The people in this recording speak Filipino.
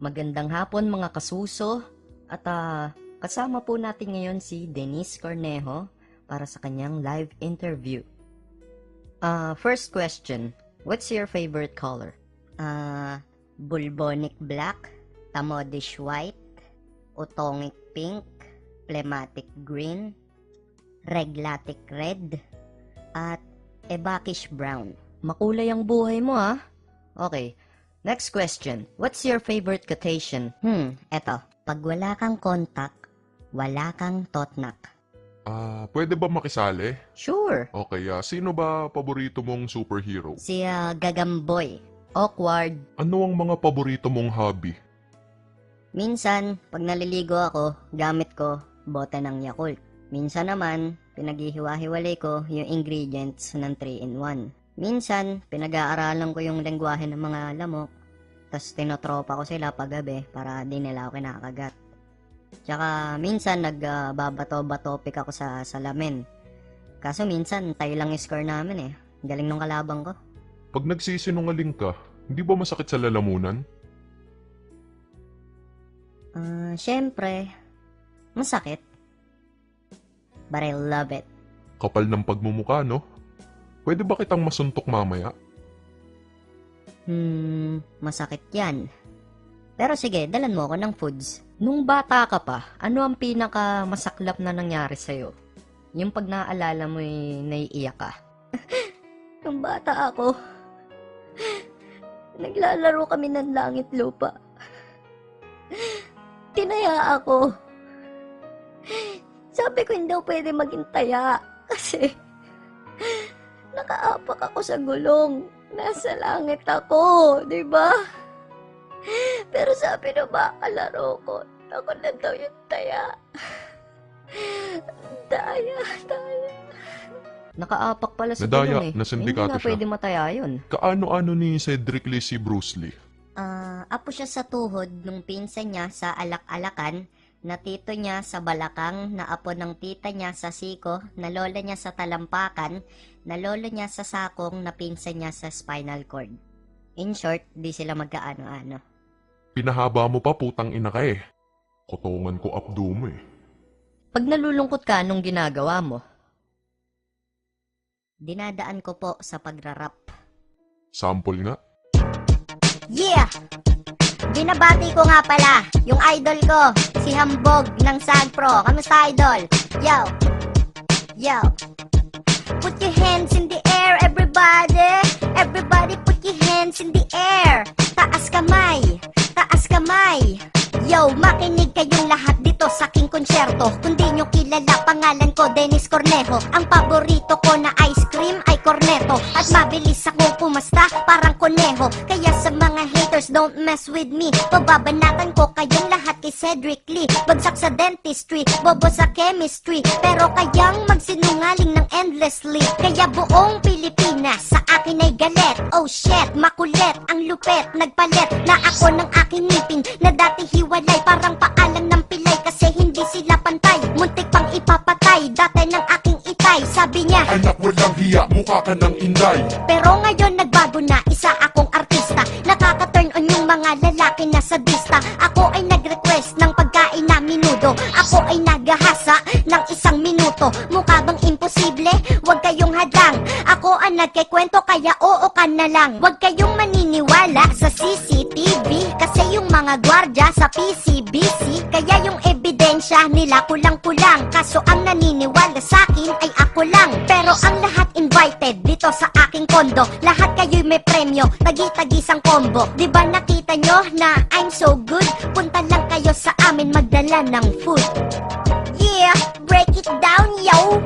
Magandang hapon mga kasuso at kasama po natin ngayon si Denise Cornejo para sa kanyang live interview. First question, what's your favorite color? Bulbonic black, tamodish white, utongic pink, phlegmatic green, reglatic red, at ebakish brown. Makulay ang buhay mo Okay, next question, what's your favorite quotation? Eto. Pag wala kang contact, wala kang totnak. Pwede ba makisali? Sure. Okay, sino ba paborito mong superhero? Si Gagamboy. Awkward. Ano ang mga paborito mong hobby? Minsan, pag naliligo ako, gamit ko bote ng Yakult. Minsan naman, pinaghihiwa-hiwalay ko yung ingredients ng 3-in-1. Minsan, pinag-aaralan ko yung lengguwahe ng mga lamok, tas tinotropa ko sila paggabi para di nila ako kinakagat. Tsaka minsan nagbabato-batopik ako sa salamin. Kaso minsan, tayo lang yung score namin Galing nung kalabang ko. Pag nagsisinungaling ka, hindi ba masakit sa lalamunan? Syempre, masakit. But I love it. Kapal ng pagmumuka, no? Pwede ba kitang masuntok mamaya? Masakit yan. Pero sige, dalan mo ako ng foods. Nung bata ka pa, ano ang pinaka masaklap na nangyari sa'yo? Yung pag naaalala mo naiiyak ka. Nung bata ako, naglalaro kami ng langit lupa. Tinaya ako. Sabi ko hindi ako pwede maging taya kasi nakaapak ako sa gulong. Nasa langit ako, di ba? Pero sabi ng mga kalaro ko, ako na daw yung taya. Taya. Nakaapak pala sa Nadaya, gulong nasindikato Hindi na siya. pwede mataya yun. Kaano-ano ni Cedric Lee si Bruce Lee? Apo siya sa tuhod nung pinsan niya sa alak-alakan, na tito niya sa balakang, na apo ng tita niya sa siko, na lola niya sa talampakan, na lolo niya sa sakong, na pinsan niya sa spinal cord. In short, di sila magkaano-ano. Pinahaba mo pa, putang ina ka Kotongan ko abdo mo Pag nalulungkot ka, anong ginagawa mo? Dinadaan ko po sa pagrarap. Sample nga. Yeah! Binabati ko nga pala yung idol ko, si Hambog ng SAGPRO. Kamusta, idol? Yo! Put your hands in the air, everybody! Everybody put your hands in the air! Taas kamay! Yo, makinig kayong lahat dito sa aking konsyerto. Kung di nyo kilala, pangalan ko Denise Cornejo. Ang paborito ko na ice cream ay corneto. At mabilis akong pumasta, parang koneho. Kaya sa mga haters, don't mess with me. Pababanatan ko kayong lahat kay Cedric Lee. Bagsak sa dentistry, bobo sa chemistry. Pero kayang magsinungaling ng endlessly. Kaya buong Pilipinas sa akin ay galit. Oh shit, makulit, ang lupet, nagpalit na ako ng aking ngipin na dati hiwalay, parang paalam ng pilay kasi hindi sila pantay. Muntik pang ipapatay, dati ng aking itay. Sabi niya, Anak walang hiya, mukha ka ng inday. pero ngayon nagbago na, isa akong artista. Nakaka-turn on yung mga lalaki na sadista. Ako ay nag-request ng pagkain na minudo. Ako ay naghahasa ng 1 minuto. Mukha bang imposible? Huwag kayong hadlang. Ako ang nagkikwento kaya oo ka na lang. Huwag kayong maniniwala sa CCTV kasi yung mga gwardya sa PCBC. Kaya yung ebidensya nila kulang-kulang. Kaso ang naniniwala sa akin ay ako lang. Pero ang lahat invited dito sa aking kondo. Lahat kayo'y may premyo, tagi-tagisang combo. Diba nakita nyo na I'm so good? Punta lang kayo sa amin magdala ng food. Yeah, break it down, yo!